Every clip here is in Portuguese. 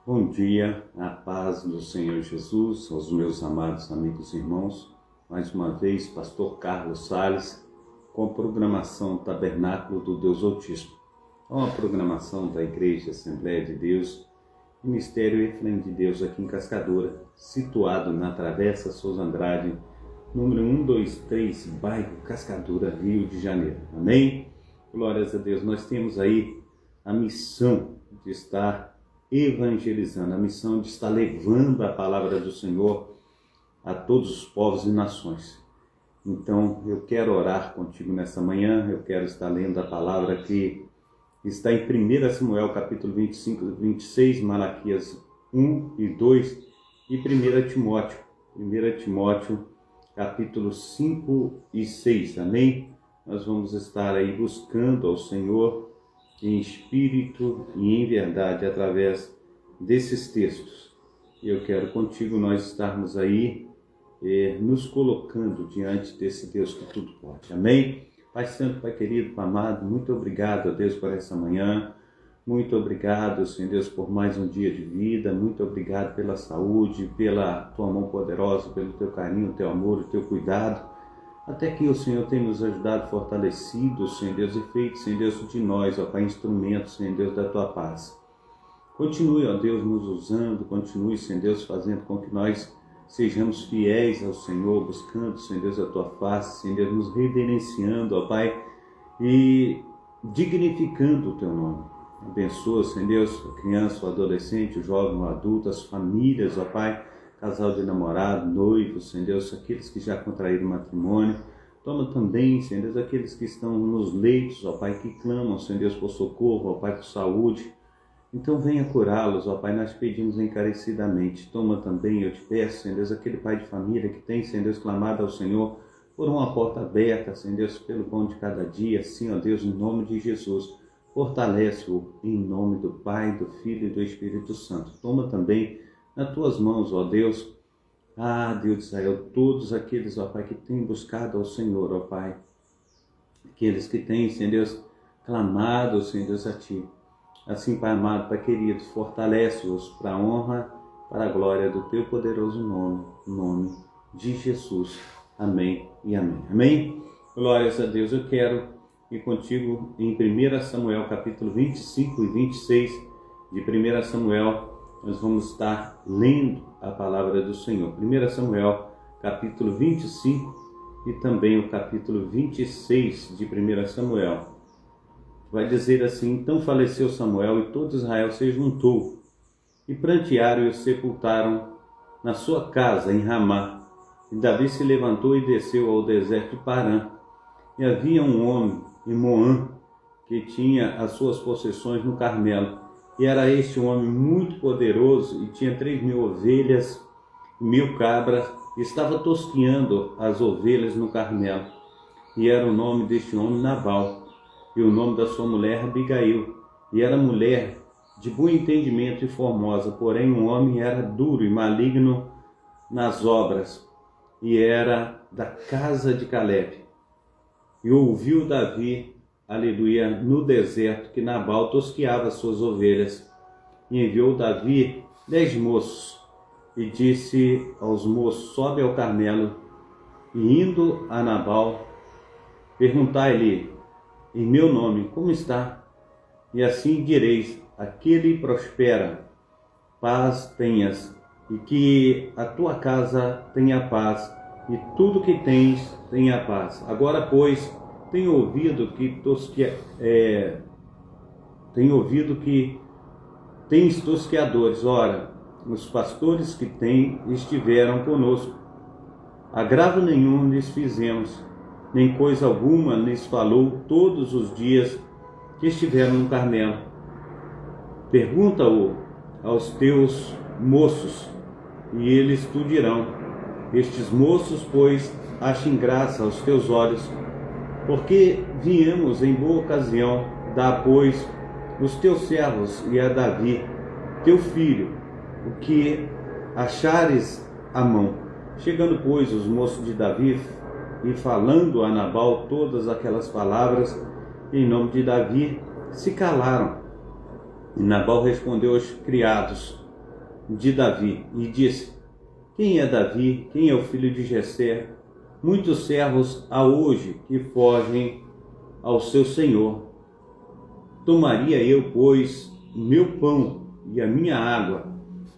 Bom dia, a paz do Senhor Jesus, aos meus amados amigos e irmãos. Mais uma vez, Pastor Carlos Salles, com a programação Tabernáculo do Deus Altíssimo. É uma programação da Igreja Assembleia de Deus, Ministério Efraim de Deus aqui em Cascadura, situado na Travessa Souza Andrade, número 123, bairro Cascadura, Rio de Janeiro. Amém? Glórias a Deus. Nós temos aí a missão de estar evangelizando, a missão de estar levando a palavra do Senhor a todos os povos e nações. Então, eu quero orar contigo nessa manhã, eu quero estar lendo a palavra que está em 1 Samuel, capítulo 25, 26, Malaquias 1 e 2 e 1 Timóteo, capítulo 5 e 6, amém? Nós vamos estar aí buscando ao Senhor em espírito e em verdade, através desses textos. E eu quero contigo nós estarmos aí, nos colocando diante desse Deus que tudo pode. Amém? Pai Santo, Pai querido, Pai amado, muito obrigado a Deus por essa manhã. Muito obrigado, Senhor Deus, por mais um dia de vida. Muito obrigado pela saúde, pela Tua mão poderosa, pelo Teu carinho, o Teu amor, o Teu cuidado. Até que o Senhor tem nos ajudado, fortalecido, Senhor Deus, e feito, Senhor Deus, de nós, ó Pai, instrumentos, Senhor Deus, da Tua paz. Continue, ó Deus, nos usando, continue, Senhor Deus, fazendo com que nós sejamos fiéis ao Senhor, buscando, Senhor Deus, a Tua face, Senhor Deus, nos reverenciando, ó Pai, e dignificando o Teu nome. Abençoa, Senhor Deus, a criança, o adolescente, o jovem, o adulto, as famílias, ó Pai, casal de namorado, noivo, Senhor Deus, aqueles que já contraíram matrimônio. Toma também, Senhor Deus, aqueles que estão nos leitos, ó Pai, que clamam, Senhor Deus, por socorro, ó Pai, por saúde. Então venha curá-los, ó Pai, nós pedimos encarecidamente. Toma também, eu te peço, Senhor Deus, aquele pai de família que tem, Senhor Deus, clamado ao Senhor por uma porta aberta, Senhor Deus, pelo pão de cada dia. Sim, ó Deus, em nome de Jesus, fortalece-o em nome do Pai, do Filho e do Espírito Santo. Toma também nas Tuas mãos, ó Deus, Deus de Israel, todos aqueles, ó Pai, que têm buscado ao Senhor, ó Pai, aqueles que têm, Senhor Deus, clamado, Senhor Deus, a Ti. Assim, Pai amado, Pai querido, fortalece-os para a honra, para a glória do Teu poderoso nome, em nome de Jesus. Amém e amém. Amém? Glórias a Deus. Eu quero ir contigo em 1 Samuel, capítulo 25 e 26 de 1 Samuel. Nós vamos estar lendo a palavra do Senhor. 1 Samuel, capítulo 25 e também o capítulo 26 de 1 Samuel. Vai dizer assim: então faleceu Samuel e todo Israel se juntou e prantearam e o sepultaram na sua casa em Ramá. E Davi se levantou e desceu ao deserto de Parã. E havia um homem em Moã que tinha as suas possessões no Carmelo. E era este um homem muito poderoso e tinha 3.000 ovelhas e 1.000 cabras, e estava tosqueando as ovelhas no Carmelo. E era o nome deste homem Nabal, e o nome da sua mulher Abigail. E era mulher de bom entendimento e formosa, porém o homem era duro e maligno nas obras, e era da casa de Caleb. E ouviu Davi, aleluia, no deserto, que Nabal tosqueava suas ovelhas. E enviou Davi 10 moços, e disse aos moços: sobe ao Carmelo, e indo a Nabal, perguntai-lhe em meu nome como está, e assim direis: aquele prospera, paz tenhas, e que a tua casa tenha paz, e tudo que tens tenha paz. Agora, pois, tenho ouvido que tens tosqueadores. Ora, os pastores que têm estiveram conosco. Agravo nenhum lhes fizemos, nem coisa alguma lhes falou todos os dias que estiveram no Carmelo. Pergunta-o aos teus moços, e eles te dirão. Estes moços, pois, achem graça aos teus olhos, porque viemos em boa ocasião. Dá, pois, os teus servos e a Davi, teu filho, o que achares à mão. Chegando, pois, os moços de Davi e falando a Nabal todas aquelas palavras em nome de Davi, se calaram. E Nabal respondeu aos criados: de Davi, e disse: quem é Davi? Quem é o filho de Jessé? Muitos servos há hoje que fogem ao seu senhor. Tomaria eu, pois, meu pão e a minha água,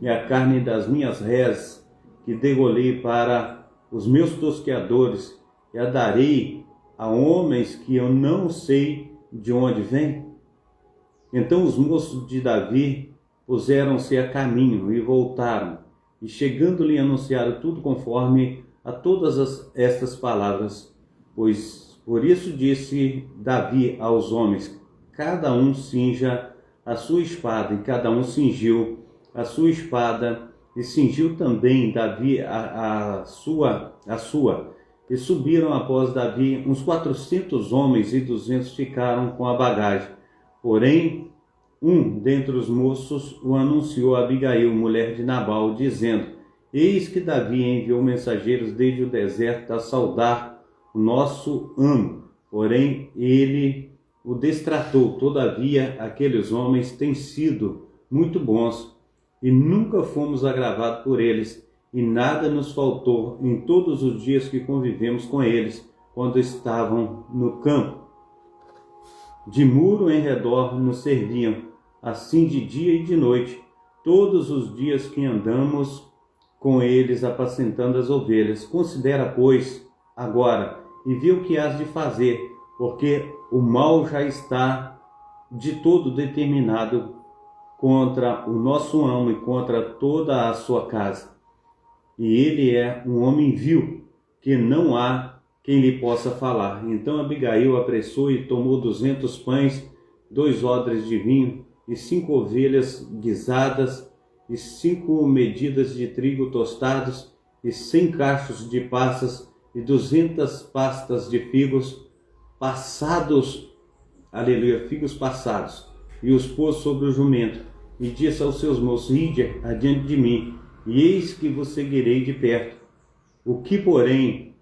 e a carne das minhas reses, que degolei para os meus tosqueadores, e a darei a homens que eu não sei de onde vêm? Então os moços de Davi puseram-se a caminho e voltaram, e chegando-lhe anunciaram tudo conforme a todas estas palavras. Pois por isso disse Davi aos homens: cada um cinja a sua espada, e cada um cingiu a sua espada, e cingiu também Davi a sua. E subiram após Davi uns 400 homens, e 200 ficaram com a bagagem. Porém, um dentre os moços o anunciou a Abigail, mulher de Nabal, dizendo: eis que Davi enviou mensageiros desde o deserto a saudar o nosso amo. Porém, ele o destratou. Todavia, aqueles homens têm sido muito bons, e nunca fomos agravados por eles, e nada nos faltou em todos os dias que convivemos com eles, quando estavam no campo. De muro em redor nos serviam, assim de dia e de noite, todos os dias que andamos com eles apacentando as ovelhas. Considera, pois, agora, e vê o que has de fazer, porque o mal já está de todo determinado contra o nosso amo e contra toda a sua casa. E ele é um homem vil, que não há quem lhe possa falar. Então Abigail apressou e tomou 200 pães, 2 odres de vinho, e 5 ovelhas guisadas, e 5 medidas de trigo tostados, e 100 cachos de passas, e 200 pastas de figos passados, figos passados, e os pôs sobre o jumento, e disse aos seus moços: ide adiante de mim, e eis que vos seguirei de perto. O que, porém,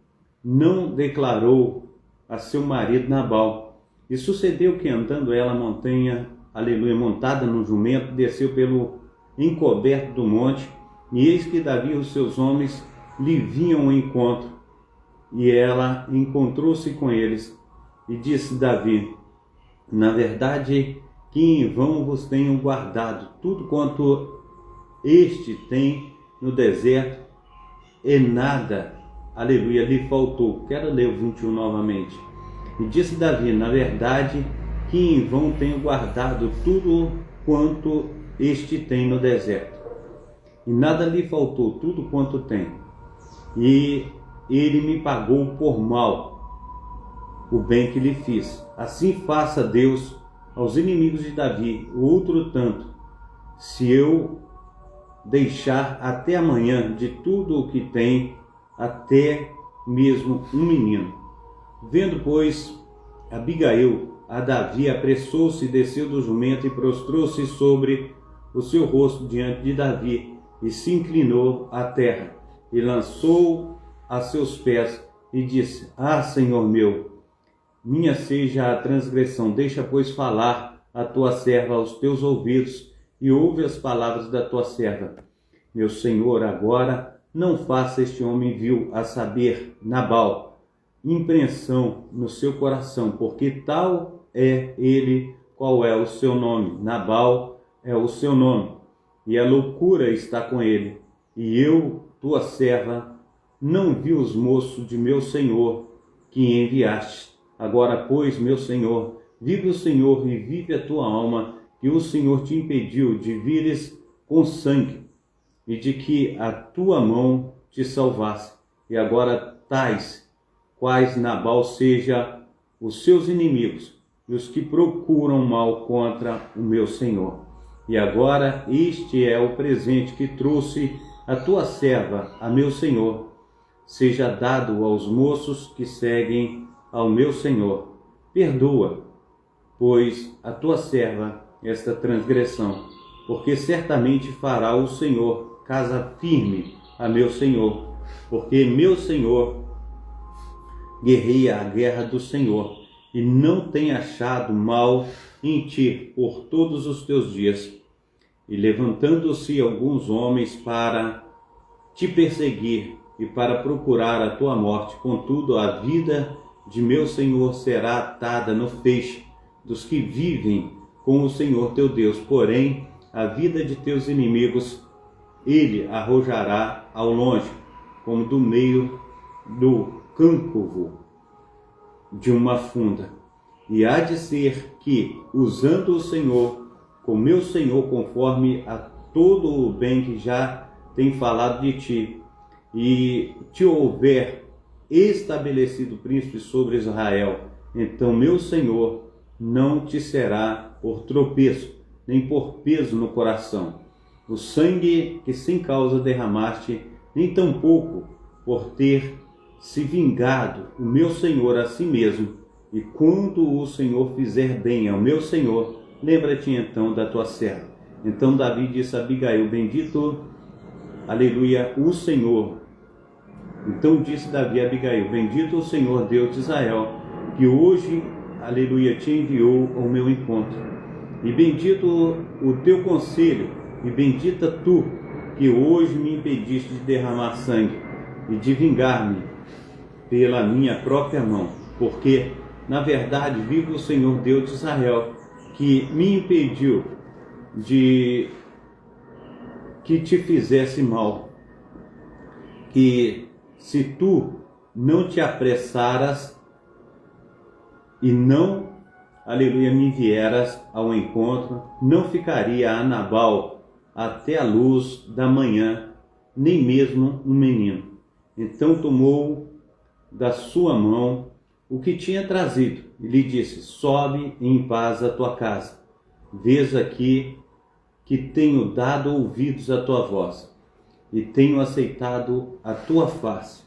não declarou a seu marido Nabal. E sucedeu que, andando ela montada no jumento, desceu pelo encoberto do monte, e eis que Davi e os seus homens lhe vinham ao encontro, e ela encontrou-se com eles, e disse Davi: na verdade, que em vão vos tenho guardado tudo quanto este tem no deserto, e nada, lhe faltou. Quero ler o 21 novamente. E disse Davi: na verdade, que em vão tenho guardado tudo quanto este tem no deserto, e nada lhe faltou, tudo quanto tem. E ele me pagou por mal o bem que lhe fiz. Assim faça Deus aos inimigos de Davi o outro tanto, se eu deixar até amanhã de tudo o que tem, até mesmo um menino. Vendo, pois, Abigail a Davi, apressou-se e desceu do jumento, e prostrou-se sobre o seu rosto diante de Davi, e se inclinou à terra, e lançou a seus pés, e disse: ah, Senhor meu, minha seja a transgressão, deixa, pois, falar a tua serva aos teus ouvidos, e ouve as palavras da tua serva. Meu senhor, agora não faça este homem vil, a saber, Nabal, impreensão no seu coração, porque tal é ele, qual é o seu nome. Nabal é o seu nome, e a loucura está com ele. E eu, tua serva, não vi os moços de meu senhor que enviaste. Agora, pois, meu senhor, vive o Senhor e vive a tua alma, que o Senhor te impediu de vires com sangue, e de que a tua mão te salvasse. E agora tais quais Nabal seja os seus inimigos, e os que procuram mal contra o meu senhor. E agora este é o presente que trouxe a tua serva a meu senhor. Seja dado aos moços que seguem ao meu senhor. Perdoa, pois, a tua serva esta transgressão, porque certamente fará o Senhor casa firme a meu senhor, porque meu senhor guerreia a guerra do Senhor, e não tem achado mal em ti por todos os teus dias. E levantando-se alguns homens para te perseguir e para procurar a tua morte, contudo a vida de meu Senhor será atada no feixe dos que vivem com o Senhor teu Deus, porém a vida de teus inimigos ele arrojará ao longe, como do meio do câncavo de uma funda. E há de ser que, usando o Senhor, com meu Senhor, conforme a todo o bem que já tem falado de ti, e te houver estabelecido príncipe sobre Israel, então meu Senhor não te será por tropeço, nem por peso no coração. O sangue que sem causa derramaste, nem tampouco por ter se vingado o meu Senhor a si mesmo. E quando o Senhor fizer bem ao meu Senhor, lembra-te então da tua serva. Então Davi disse a Abigail: bendito, aleluia, o Senhor. Então disse Davi a Abigail: bendito o Senhor Deus de Israel, que hoje, aleluia, te enviou ao meu encontro. E bendito o teu conselho, e bendita tu, que hoje me impediste de derramar sangue e de vingar-me pela minha própria mão, porque, na verdade, vive o Senhor Deus de Israel, que me impediu de que te fizesse mal, que se tu não te apressaras e não, aleluia, me vieras ao encontro, não ficaria a Nabal até a luz da manhã, nem mesmo um menino. Então tomou da sua mão o que tinha trazido e lhe disse: sobe em paz à tua casa. Vês aqui que tenho dado ouvidos à tua voz e tenho aceitado a tua face.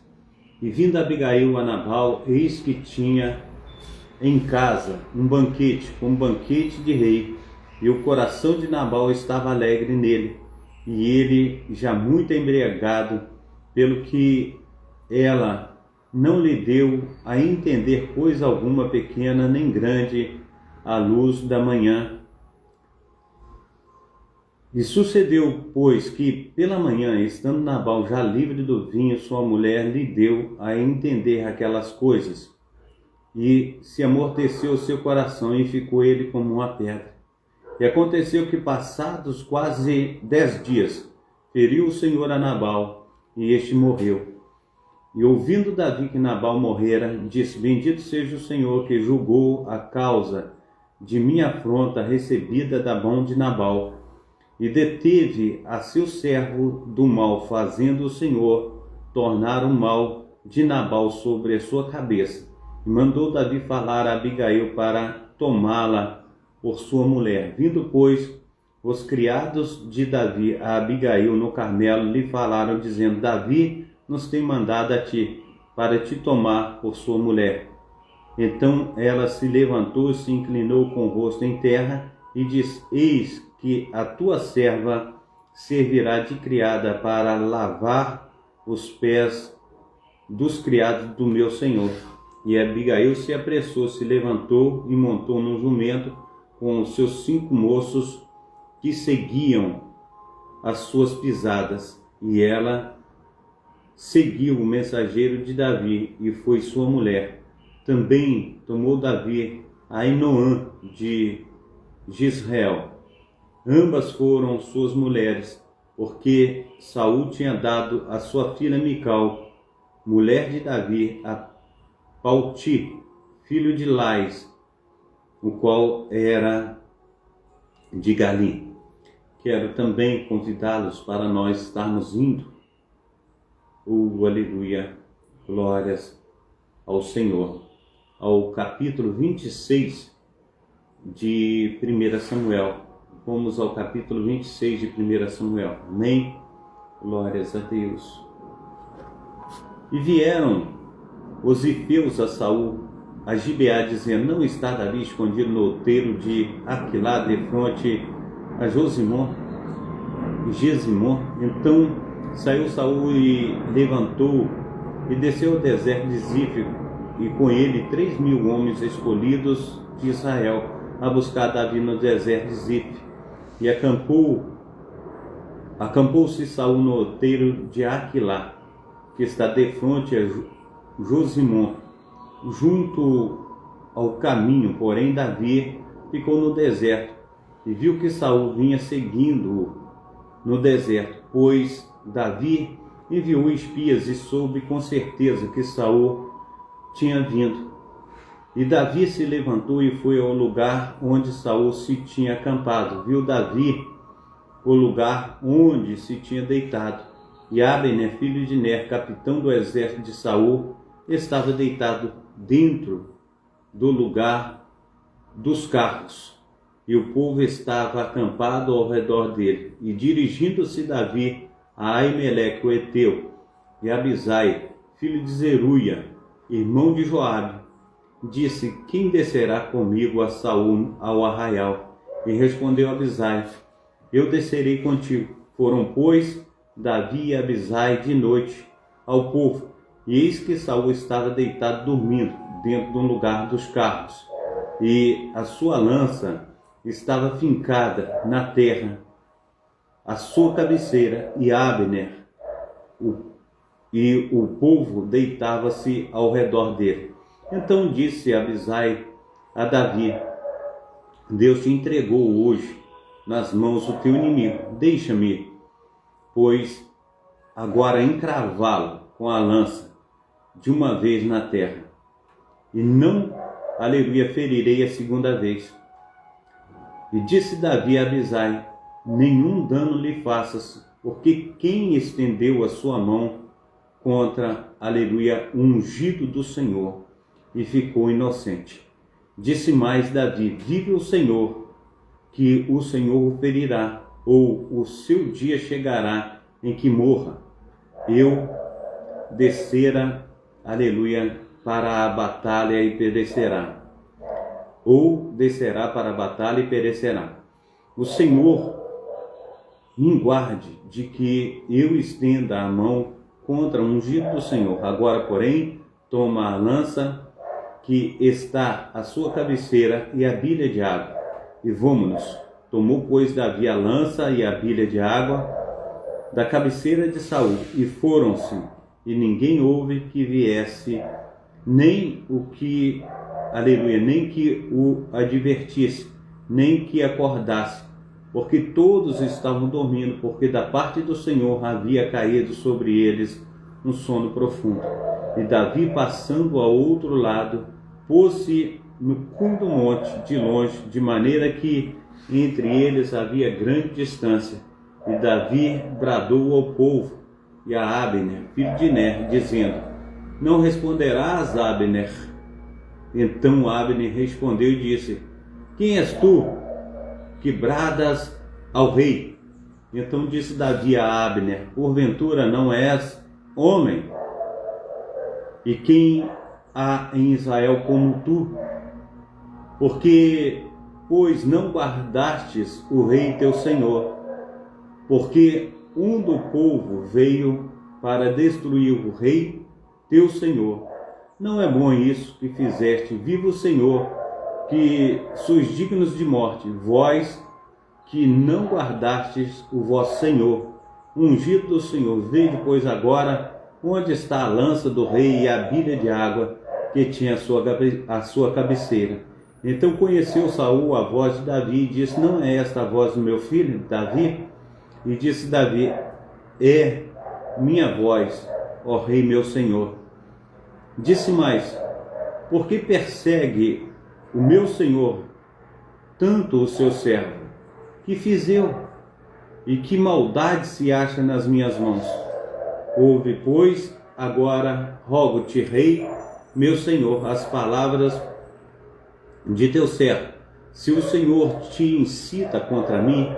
E vindo Abigail a Nabal, eis que tinha em casa um banquete, como banquete de rei, e o coração de Nabal estava alegre nele, e ele já muito embriagado, pelo que ela não lhe deu a entender coisa alguma, pequena nem grande, à luz da manhã. E sucedeu, pois, que pela manhã, estando Nabal já livre do vinho, sua mulher lhe deu a entender aquelas coisas, e se amorteceu o seu coração, e ficou ele como uma pedra. E aconteceu que, passados quase 10 dias, feriu o Senhor a Nabal, e este morreu. E ouvindo Davi que Nabal morrera, disse: bendito seja o Senhor, que julgou a causa de minha afronta recebida da mão de Nabal, e deteve a seu servo do mal, fazendo o Senhor tornar o mal de Nabal sobre a sua cabeça. E mandou Davi falar a Abigail para tomá-la por sua mulher. Vindo, pois, os criados de Davi a Abigail no Carmelo, lhe falaram, dizendo: Davi nos tem mandado a ti, para te tomar por sua mulher. Então ela se levantou, se inclinou com o rosto em terra, e disse: eis que a tua serva servirá de criada para lavar os pés dos criados do meu senhor. E Abigail se apressou, se levantou e montou num jumento com os seus 5 moços que seguiam as suas pisadas. E ela seguiu o mensageiro de Davi e foi sua mulher. Também tomou Davi a Ainoã de Jezreel. Ambas foram suas mulheres, porque Saul tinha dado a sua filha Mical, mulher de Davi, a Palti, filho de Lais, o qual era de Galim. Quero também convidá-los para nós estarmos indo, aleluia, glórias ao Senhor, ao capítulo 26 de 1 Samuel. Vamos ao capítulo 26 de 1 Samuel. Amém? Glórias a Deus. E vieram os ifeus a Saul, a Gibeá, dizendo: não está Davi escondido no outeiro de Aquilá, de fronte a Gesimon? Então saiu Saul e levantou e desceu ao deserto de Zif, e com ele 3.000 homens escolhidos de Israel, a buscar Davi no deserto de Zif. E acampou Acampou-se Saul no outeiro de Aquilá, que está defronte a Josimon, junto ao caminho. Porém Davi ficou no deserto e viu que Saul vinha seguindo-o no deserto, pois Davi enviou espias e soube com certeza que Saul tinha vindo. E Davi se levantou e foi ao lugar onde Saul se tinha acampado. Viu Davi o lugar onde se tinha deitado, e Abner, filho de Ner, capitão do exército de Saul, estava deitado dentro do lugar dos carros, e o povo estava acampado ao redor dele. E dirigindo-se Davi a Aimeleque o Eteu, e Abisai, filho de Zeruia, irmão de Joabe, disse: quem descerá comigo a Saul ao arraial? E respondeu Abisai: eu descerei contigo. Foram, pois, Davi e Abisai de noite ao povo, e eis que Saul estava deitado dormindo dentro do lugar dos carros, e a sua lança estava fincada na terra, à sua cabeceira, e Abner e o povo deitava-se ao redor dele. Então disse Abisai a Davi: Deus te entregou hoje nas mãos do teu inimigo. Deixa-me, pois, agora encravá-lo com a lança de uma vez na terra, e não, aleluia, ferirei a segunda vez. E disse Davi a Abisai: nenhum dano lhe faças, porque quem estendeu a sua mão contra, aleluia, o ungido do Senhor, e ficou inocente. Disse mais Davi: vive o Senhor, que o Senhor o ferirá, ou o seu dia chegará em que morra. Eu descera, aleluia, para a batalha e perecerá. Ou descerá para a batalha e perecerá. O Senhor me guarde de que eu estenda a mão contra o ungido do Senhor. Agora, porém, toma a lança que está à sua cabeceira e a bilha de água, e vamo-nos. Tomou, pois, Davi a lança e a bilha de água da cabeceira de Saul, e foram-se, e ninguém houve que viesse, nem o que, aleluia, nem que o advertisse, nem que acordasse, porque todos estavam dormindo, porque da parte do Senhor havia caído sobre eles um sono profundo. E Davi, passando ao outro lado, pôs-se no cume do monte, de longe, de maneira que entre eles havia grande distância. E Davi bradou ao povo e a Abner, filho de Ner, dizendo: não responderás, Abner? Então Abner respondeu e disse: quem és tu que bradas ao rei? Então disse Davi a Abner: porventura não és homem? E quem há em Israel como tu? Porque, pois, não guardastes o rei teu senhor? Porque um do povo veio para destruir o rei teu senhor. Não é bom isso que fizeste, viva o Senhor, que sois dignos de morte, vós que não guardastes o vosso Senhor, ungido do Senhor. Vede, pois, agora onde está a lança do rei e a bilha de água que tinha a sua cabeceira. Então conheceu Saul a voz de Davi e disse: não é esta a voz do meu filho Davi? E disse Davi: é minha voz, ó rei meu senhor. Disse mais: por que persegue o meu senhor tanto o seu servo? Que fiz eu? E que maldade se acha nas minhas mãos? Ouve, pois, agora, rogo-te, rei, meu senhor, as palavras de teu servo. Se o Senhor te incita contra mim,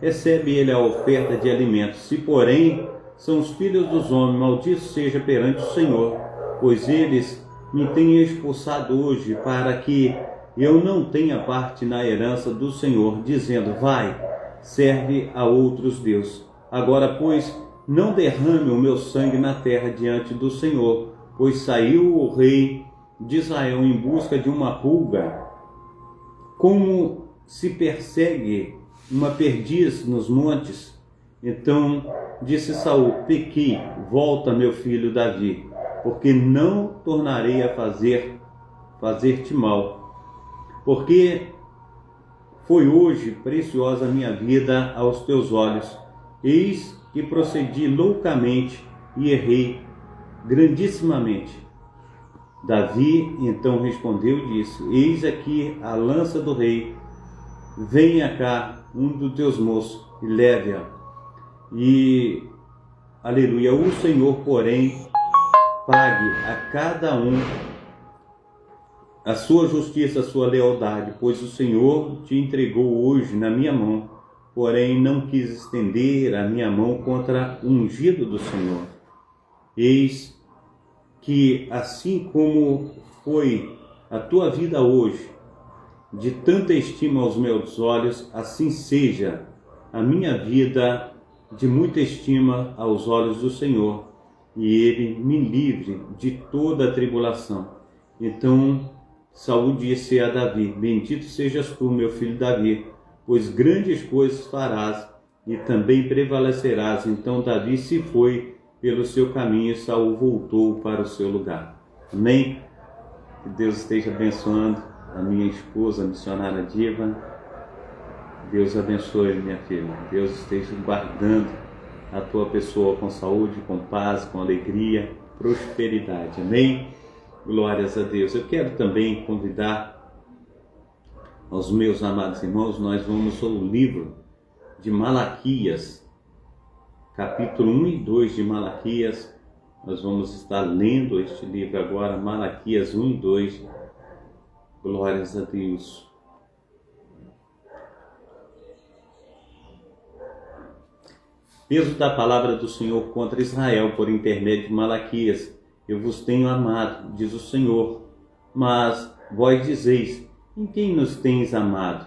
recebe ele a oferta de alimentos. Se, porém, são os filhos dos homens, maldito seja perante o Senhor, pois eles me têm expulsado hoje, para que eu não tenha parte na herança do Senhor, dizendo: vai, serve a outros deuses. Agora, pois, não derrame o meu sangue na terra diante do Senhor, pois saiu o rei de Israel em busca de uma pulga, como se persegue uma perdiz nos montes. Então disse Saul: pequei, volta, meu filho Davi, porque não tornarei a fazer-te mal, porque foi hoje preciosa a minha vida aos teus olhos. Eis que procedi loucamente e errei grandissimamente. Davi então respondeu e disse: eis aqui a lança do rei, venha cá um dos teus moços e leve-a. E, aleluia, o Senhor, porém, pague a cada um a sua justiça, a sua lealdade, pois o Senhor te entregou hoje na minha mão, porém não quis estender a minha mão contra o ungido do Senhor. Eis que assim como foi a tua vida hoje, de tanta estima aos meus olhos, assim seja a minha vida de muita estima aos olhos do Senhor, e Ele me livre de toda a tribulação. Então Saul disse a Davi: bendito sejas tu, meu filho Davi, pois grandes coisas farás e também prevalecerás. Então Davi se foi pelo seu caminho e Saul voltou para o seu lugar. Amém? Que Deus esteja abençoando a minha esposa, a missionária Diva. Deus abençoe, minha filha. Deus esteja guardando a tua pessoa com saúde, com paz, com alegria, prosperidade. Amém? Glórias a Deus. Eu quero também convidar aos meus amados irmãos, nós vamos ao livro de Malaquias, capítulo 1 e 2 de Malaquias. Nós vamos estar lendo este livro agora, Malaquias 1 e 2. Glórias a Deus. Peso da palavra do Senhor contra Israel por intermédio de Malaquias. Eu vos tenho amado, diz o Senhor. Mas vós dizeis: em quem nos tens amado?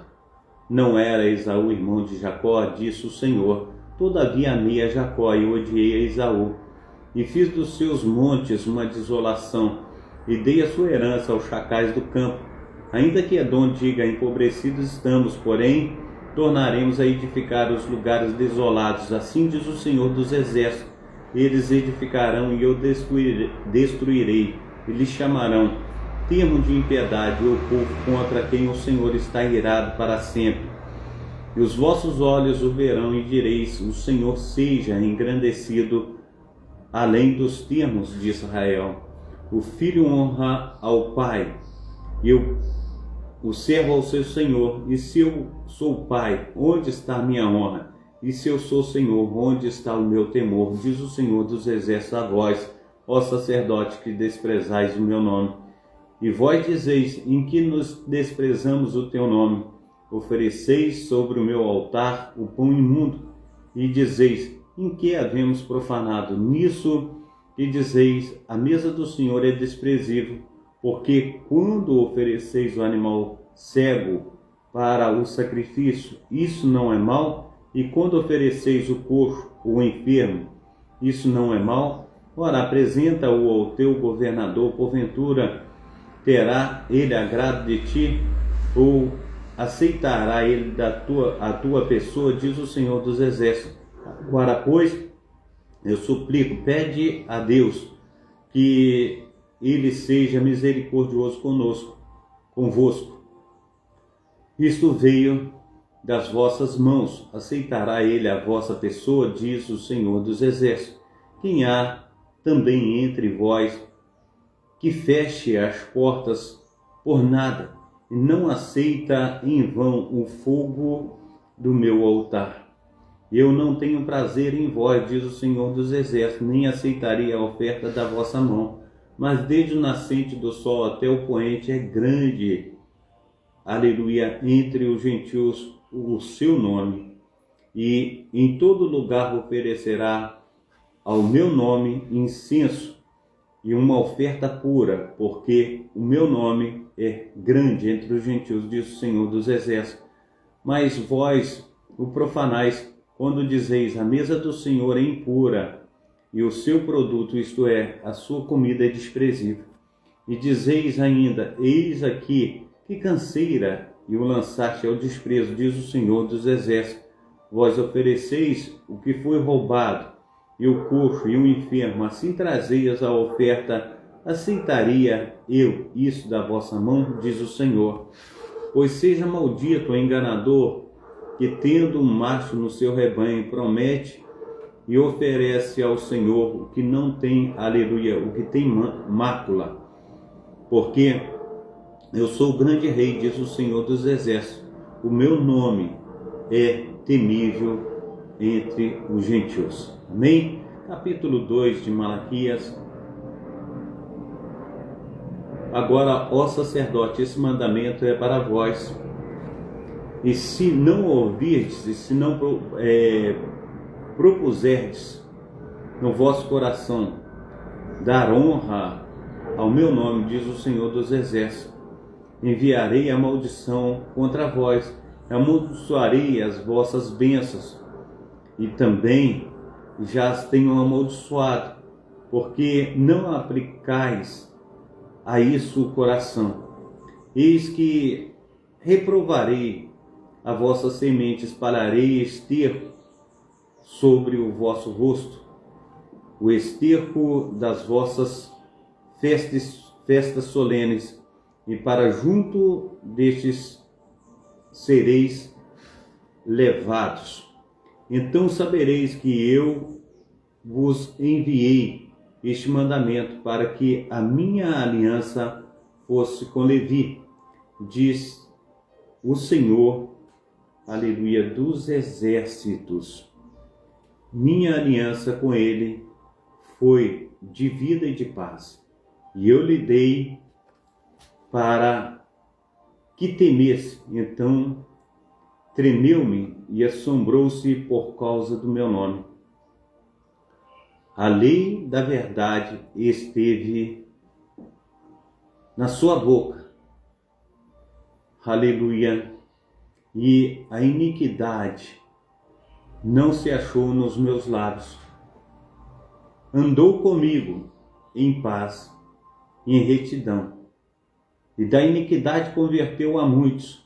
Não era Esaú irmão de Jacó, disse o Senhor. Todavia amei a Jacó e odiei a Esaú. E fiz dos seus montes uma desolação, e dei a sua herança aos chacais do campo. Ainda que Edom diga: empobrecidos estamos, porém tornaremos a edificar os lugares desolados. Assim diz o Senhor dos Exércitos: eles edificarão e eu destruirei, e lhes chamarão termo de impiedade, o povo contra quem o Senhor está irado para sempre. E os vossos olhos o verão e direis: o Senhor seja engrandecido além dos termos de Israel. O filho honra ao pai, e o servo ao seu senhor. E se eu sou pai, onde está a minha honra? E se eu sou Senhor, onde está o meu temor? Diz o Senhor dos Exércitos a vós, ó sacerdote, que desprezais o meu nome. E vós dizeis: em que nos desprezamos o teu nome? Ofereceis sobre o meu altar o pão imundo, e dizeis: em que havemos profanado? Nisso que dizeis: a mesa do Senhor é desprezível, porque quando ofereceis o animal cego para o sacrifício, isso não é mal? E quando ofereceis o coxo ou o enfermo, isso não é mal? Ora, apresenta-o ao teu governador, porventura terá ele agrado de ti? Ou aceitará ele a tua pessoa, diz o Senhor dos Exércitos. Agora, pois, eu suplico, pede a Deus que ele seja misericordioso convosco. Isto veio das vossas mãos, aceitará ele a vossa pessoa, diz o Senhor dos Exércitos. Quem há também entre vós que feche as portas por nada, e não aceita em vão o fogo do meu altar? Eu não tenho prazer em vós, diz o Senhor dos Exércitos, nem aceitarei a oferta da vossa mão. Mas desde o nascente do sol até o poente é grande, aleluia, entre os gentios o seu nome, e em todo lugar oferecerá ao meu nome incenso e uma oferta pura, porque o meu nome é grande entre os gentios, diz o Senhor dos Exércitos. Mas vós o profanais, quando dizeis: a mesa do Senhor é impura, e o seu produto, isto é, a sua comida, é desprezível. E dizeis ainda: eis aqui, que canseira, e o lançaste ao desprezo, diz o Senhor dos Exércitos. vós ofereceis o que foi roubado, e o coxo e o enfermo, assim trazeias a oferta, aceitaria eu isso da vossa mão, diz o Senhor. Pois seja maldito o enganador, que tendo um macho no seu rebanho, promete e oferece ao Senhor o que não tem, aleluia, o que tem mácula. Porque eu sou o grande rei, diz o Senhor dos Exércitos. O meu nome é temível entre os gentios. Amém? Capítulo 2 de Malaquias. Agora, ó sacerdote, esse mandamento é para vós. E se não ouvirdes, e se não propuserdes no vosso coração dar honra ao meu nome, diz o Senhor dos Exércitos, enviarei a maldição contra vós, amaldiçoarei as vossas bênçãos, e também já as tenho amaldiçoado, porque não aplicais a isso o coração. Eis que reprovarei a vossa semente, espalharei esterco sobre o vosso rosto, o esterco das vossas festas solenes, e para junto destes sereis levados. Então sabereis que eu vos enviei este mandamento para que a minha aliança fosse com Levi, diz o Senhor, aleluia, dos exércitos. Minha aliança com ele foi de vida e de paz, e eu lhe dei para que temesse. Então tremeu-me e assombrou-se por causa do meu nome. A lei da verdade esteve na sua boca, aleluia, e a iniquidade não se achou nos meus lábios. Andou comigo em paz e em retidão, e da iniquidade converteu a muitos,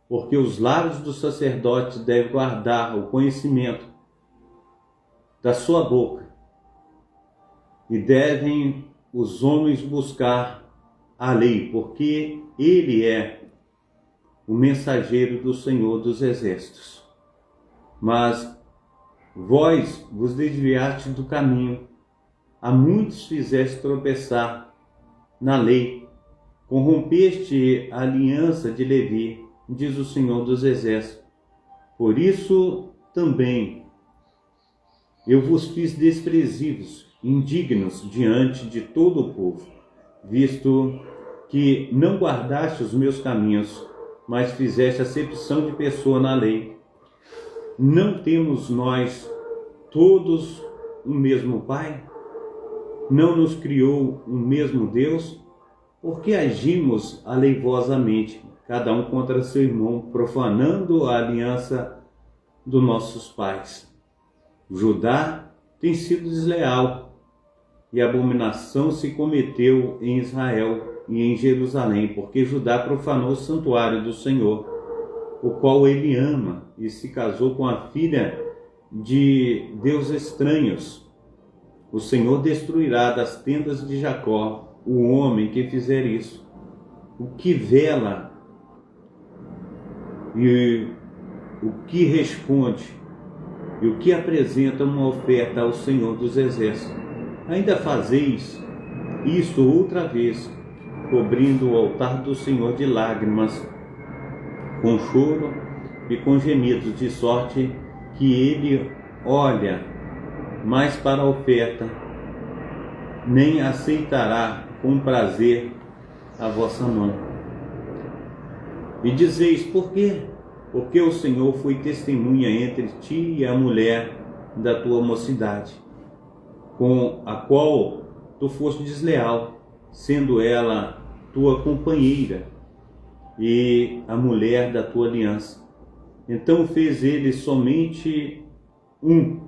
porque os lábios dos sacerdotes devem guardar o conhecimento da sua boca, e devem os homens buscar a lei, porque ele é o mensageiro do Senhor dos Exércitos. Mas vós vos desviaste do caminho, a muitos fizeste tropeçar na lei, corrompeste a aliança de Levi, diz o Senhor dos Exércitos. Por isso também eu vos fiz desprezíveis, indignos diante de todo o povo, visto que não guardaste os meus caminhos, mas fizeste acepção de pessoa na lei. Não temos nós todos o mesmo Pai? Não nos criou o mesmo Deus? Por que agimos aleivosamente, cada um contra seu irmão, profanando a aliança dos nossos pais? Judá tem sido desleal, e abominação se cometeu em Israel e em Jerusalém, porque Judá profanou o santuário do Senhor, o qual ele ama, e se casou com a filha de deuses estranhos. O Senhor destruirá das tendas de Jacó o homem que fizer isso, o que vela e o que responde e o que apresenta uma oferta ao Senhor dos Exércitos. Ainda fazeis isto outra vez, cobrindo o altar do Senhor de lágrimas, com choro e com gemidos, de sorte que ele olha mais para a oferta, nem aceitará com prazer a vossa mão. E dizeis, por quê? Porque o Senhor foi testemunha entre ti e a mulher da tua mocidade, com a qual tu foste desleal, sendo ela tua companheira e a mulher da tua aliança. Então fez ele somente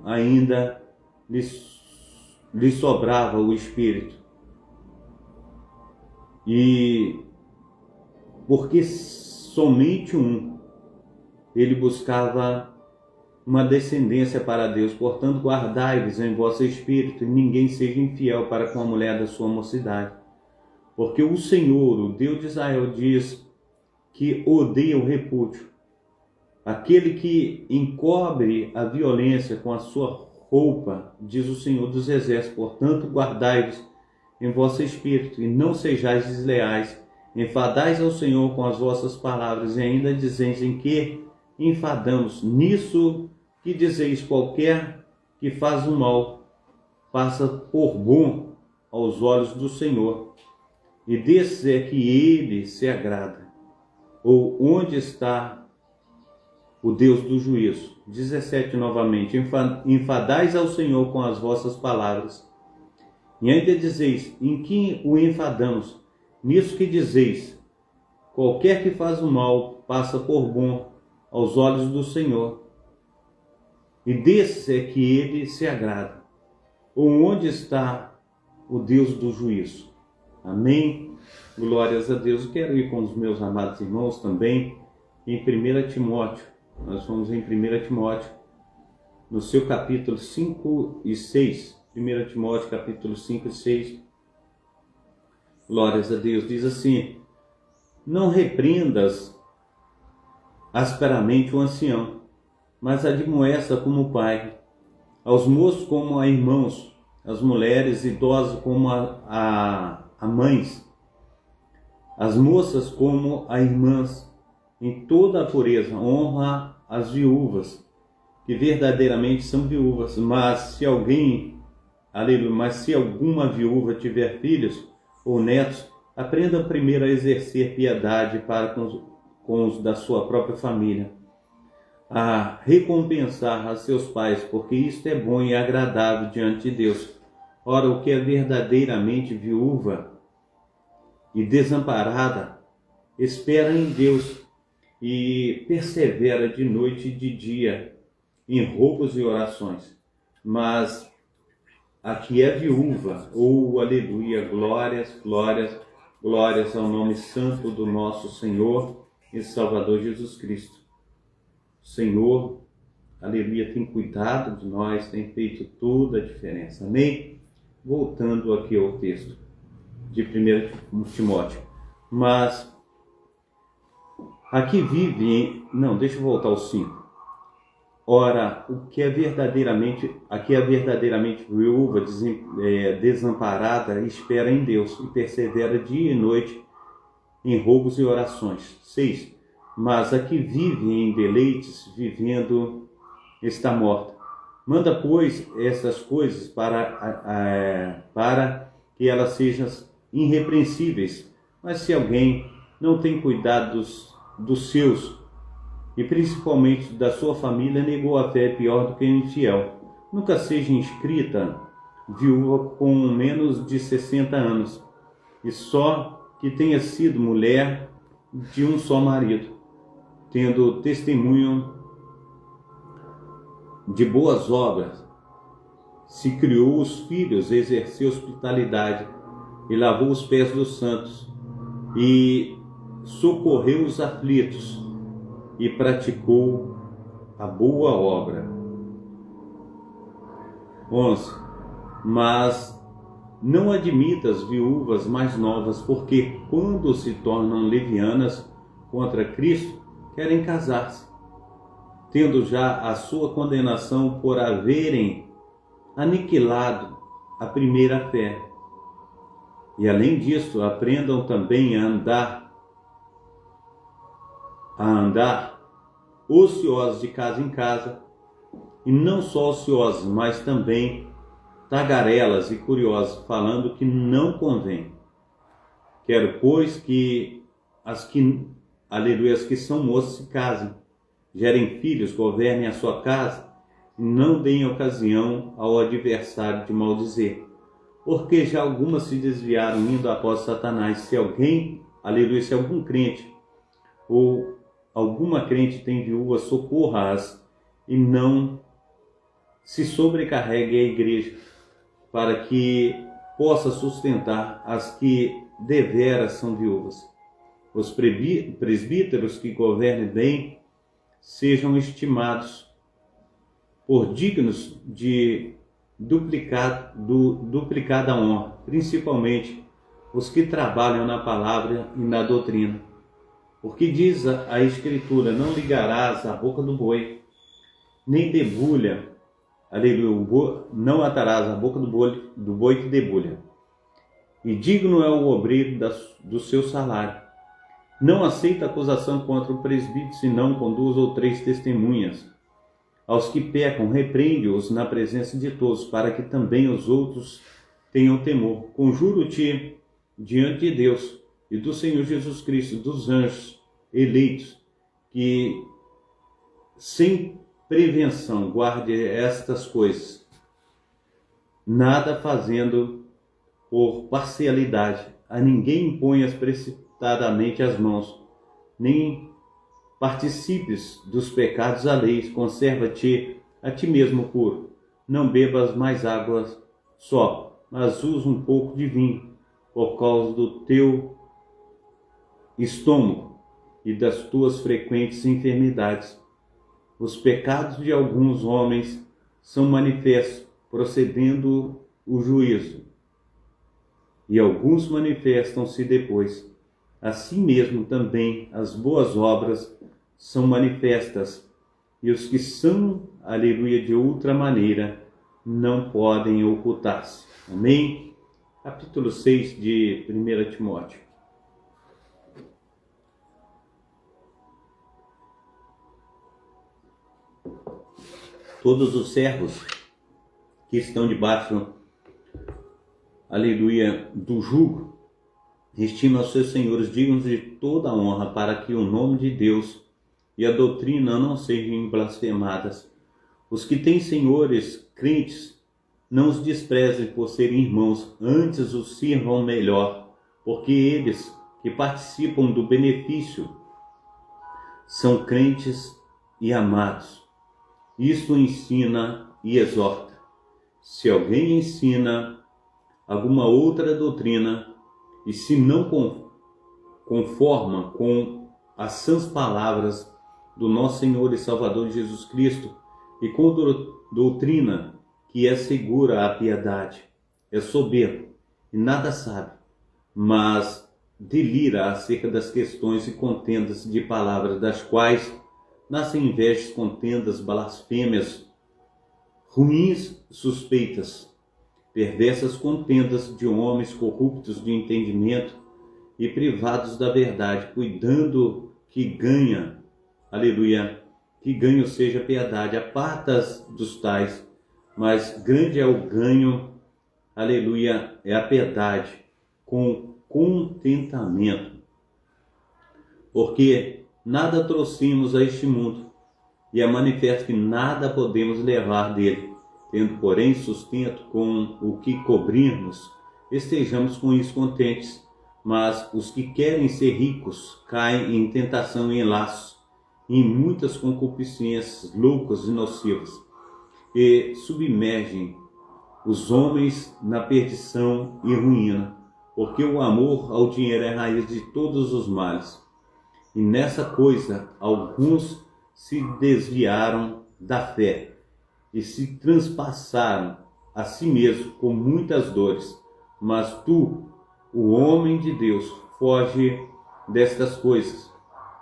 ainda lhe sobrava o espírito. E porque somente ele buscava uma descendência para Deus. Portanto, guardai-vos em vosso espírito, e ninguém seja infiel para com a mulher da sua mocidade. Porque o Senhor, o Deus de Israel, diz que odeia o repúdio. Aquele que encobre a violência com a sua roupa, diz o Senhor dos Exércitos. Portanto, guardai-vos em vosso espírito, e não sejais desleais. Enfadais ao Senhor com as vossas palavras, e ainda dizeis em que enfadamos. Nisso que dizeis, qualquer que faz o mal, passa por bom aos olhos do Senhor, e desses é que ele se agrada. Ou onde está o Deus do juízo? 17 novamente. Enfadais ao Senhor com as vossas palavras, e ainda dizeis, em que o enfadamos? Nisso que dizeis, qualquer que faz o mal, passa por bom aos olhos do Senhor, e desses é que ele se agrada. Ou onde está o Deus do juízo? Amém? Glórias a Deus. Eu quero ir com os meus amados irmãos também em 1 Timóteo. Nós vamos em 1 Timóteo, no seu capítulo 5 e 6. 1 Timóteo, capítulo 5 e 6. Glórias a Deus. Diz assim: não repreendas asperamente o ancião, mas admoesta como pai, aos moços como a irmãos, as mulheres idosas como a mães, as moças como a irmãs. Em toda a pureza, honra as viúvas, que verdadeiramente são viúvas. Mas se alguma viúva tiver filhos ou netos, aprenda primeiro a exercer piedade para com os da sua própria família, a recompensar a seus pais, porque isto é bom e agradável diante de Deus. Ora, o que é verdadeiramente viúva e desamparada, espera em Deus e persevera de noite e de dia em roubos e orações. Mas a que é viúva, aleluia, glórias, glórias, glórias ao nome santo do nosso Senhor e Salvador Jesus Cristo. O Senhor, aleluia, tem cuidado de nós, tem feito toda a diferença. Amém? Voltando aqui ao texto de 1 Timóteo. Mas aqui deixa eu voltar ao 5. Ora, a que é verdadeiramente viúva, desamparada, espera em Deus e persevera dia e noite em rogos e orações. 6. Mas a que vive em deleites, vivendo, está morta. Manda, pois, essas coisas para que elas sejam irrepreensíveis. Mas se alguém não tem cuidado dos seus, e principalmente da sua família, negou a fé, pior do que o infiel. Nunca seja inscrita viúva com menos de 60 anos, e só que tenha sido mulher de um só marido, tendo testemunho de boas obras, se criou os filhos, exerceu hospitalidade, e lavou os pés dos santos, e socorreu os aflitos, e praticou a boa obra. 11. Mas não admitas viúvas mais novas, porque quando se tornam levianas contra Cristo, querem casar-se, tendo já a sua condenação por haverem aniquilado a primeira fé. E além disso, aprendam também a andar ociosos de casa em casa, e não só ociosos, mas também tagarelas e curiosos, falando que não convém. Quero, pois, que as que são moças se casem, gerem filhos, governem a sua casa, e não deem ocasião ao adversário de maldizer, porque já algumas se desviaram indo após Satanás. Se alguém, se algum crente ou alguma crente tem viúva, socorra-as e não se sobrecarregue a igreja, para que possa sustentar as que deveras são viúvas. Os presbíteros que governem bem sejam estimados por dignos de duplicada honra, principalmente os que trabalham na palavra e na doutrina. Porque diz a Escritura: não ligarás a boca do boi, nem debulha, aleluia, não atarás a boca do boi que debulha. E digno é o obreiro do seu salário. Não aceita acusação contra o presbítero, senão com 2 ou 3 testemunhas. Aos que pecam, repreende-os na presença de todos, para que também os outros tenham temor. Conjuro-te diante de Deus e do Senhor Jesus Cristo, dos anjos eleitos, que sem prevenção guarde estas coisas, nada fazendo por parcialidade, a ninguém imponhas precipitadamente as mãos, nem participes dos pecados alheios, conserva-te a ti mesmo puro. Não bebas mais água só, mas usa um pouco de vinho, por causa do teu estômago e das tuas frequentes enfermidades. Os pecados de alguns homens são manifestos, procedendo o juízo, e alguns manifestam-se depois. Assim mesmo também as boas obras são manifestas, e os que são, aleluia, de outra maneira, não podem ocultar-se. Amém? Capítulo 6 de 1 Timóteo. Todos os servos que estão debaixo, aleluia, do jugo, estimam os seus senhores dignos de toda a honra, para que o nome de Deus e a doutrina não sejam blasfemadas. Os que têm senhores crentes, não os desprezem por serem irmãos, antes os sirvam melhor, porque eles que participam do benefício são crentes e amados. Isto ensina e exorta. Se alguém ensina alguma outra doutrina, e se não conforma com as sãs palavras do nosso Senhor e Salvador Jesus Cristo, e com doutrina que é segura à piedade, é soberbo e nada sabe, mas delira acerca das questões e contendas de palavras, das quais nascem invejas, contendas, blasfêmias, ruins suspeitas, perversas contendas de homens corruptos de entendimento e privados da verdade, cuidando que ganha, aleluia, que ganho seja piedade. Apartas dos tais, mas grande é o ganho, aleluia, é a piedade, com contentamento. Porque nada trouxemos a este mundo, e é manifesto que nada podemos levar dele. Tendo, porém, sustento com o que cobrirmos, estejamos com isso contentes. Mas os que querem ser ricos caem em tentação e em laços, em muitas concupiscências loucas e nocivas, e submergem os homens na perdição e ruína, porque o amor ao dinheiro é a raiz de todos os males. E nessa coisa alguns se desviaram da fé e se transpassaram a si mesmo com muitas dores. Mas tu, o homem de Deus, foge destas coisas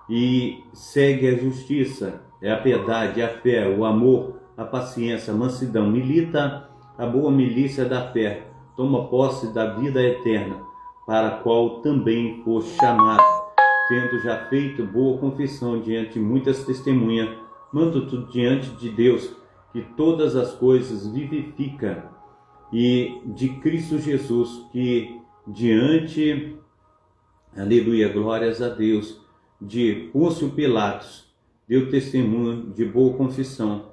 e segue a justiça, a piedade, a fé, o amor, a paciência, a mansidão. Milita a boa milícia da fé, toma posse da vida eterna, para a qual também foste chamado, tendo já feito boa confissão diante de muitas testemunhas. Mando-te diante de Deus, que todas as coisas vivifica, e de Cristo Jesus, que diante, aleluia, glórias a Deus, de Pôncio Pilatos, deu testemunho de boa confissão,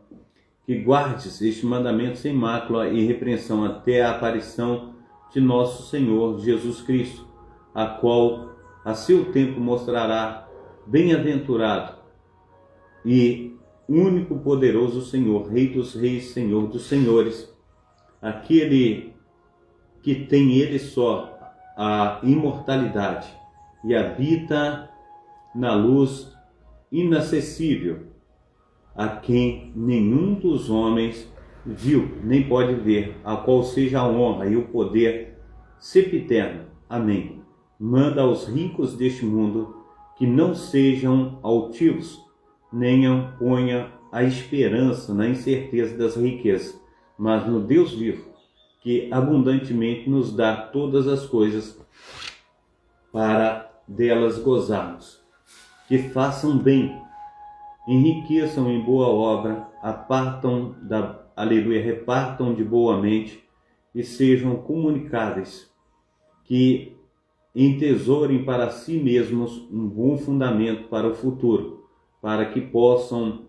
que guardes este mandamento sem mácula e repreensão até a aparição de nosso Senhor Jesus Cristo, a qual a seu tempo mostrará bem-aventurado e único poderoso Senhor, Rei dos reis, Senhor dos senhores, aquele que tem ele só a imortalidade e habita na luz inacessível a quem nenhum dos homens viu, nem pode ver, a qual seja a honra e o poder sempiterno. Amém. Manda aos ricos deste mundo que não sejam altivos, nem ponha a esperança na incerteza das riquezas, mas no Deus vivo, que abundantemente nos dá todas as coisas para delas gozarmos. Que façam bem, enriqueçam em boa obra, repartam de boa mente e sejam comunicáveis, que entesourem para si mesmos um bom fundamento para o futuro, para que possam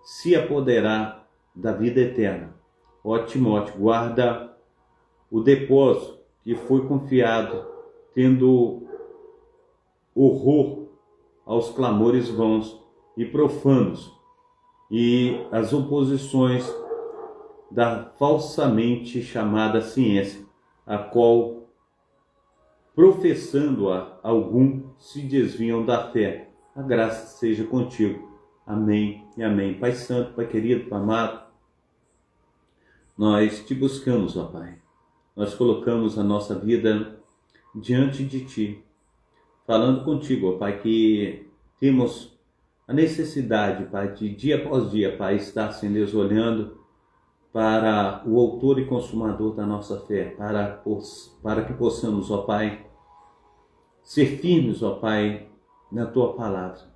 se apoderar da vida eterna. Ó Timóteo, guarda o depósito que foi confiado, tendo horror aos clamores vãos e profanos e as oposições da falsamente chamada ciência, a qual, professando-a, alguns se desviam da fé. A graça seja contigo. Amém e amém. Pai Santo, Pai querido, Pai amado, nós te buscamos, ó Pai. Nós colocamos a nossa vida diante de Ti, falando contigo, ó Pai, que temos a necessidade, Pai, de dia após dia, Pai, estar, Senhor, olhando para o autor e consumador da nossa fé, para que possamos, ó Pai, ser firmes, ó Pai, na Tua palavra.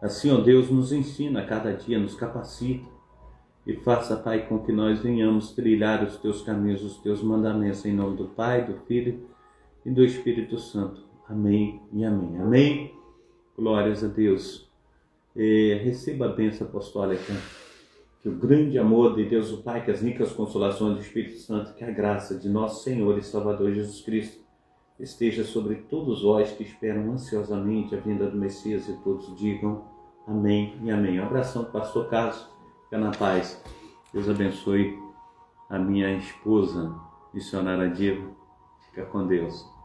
Assim, ó Deus, nos ensina a cada dia, nos capacita e faça, Pai, com que nós venhamos trilhar os Teus caminhos, os Teus mandamentos, em nome do Pai, do Filho e do Espírito Santo. Amém e amém. Amém. Glórias a Deus. Receba a bênção apostólica. Que o grande amor de Deus o Pai, que as ricas consolações do Espírito Santo, que a graça de nosso Senhor e Salvador Jesus Cristo esteja sobre todos vós que esperam ansiosamente a vinda do Messias, e todos digam amém e amém. Um abração para o pastor Carlos. Fica na paz. Deus abençoe a minha esposa, missionária Diva. Fica com Deus.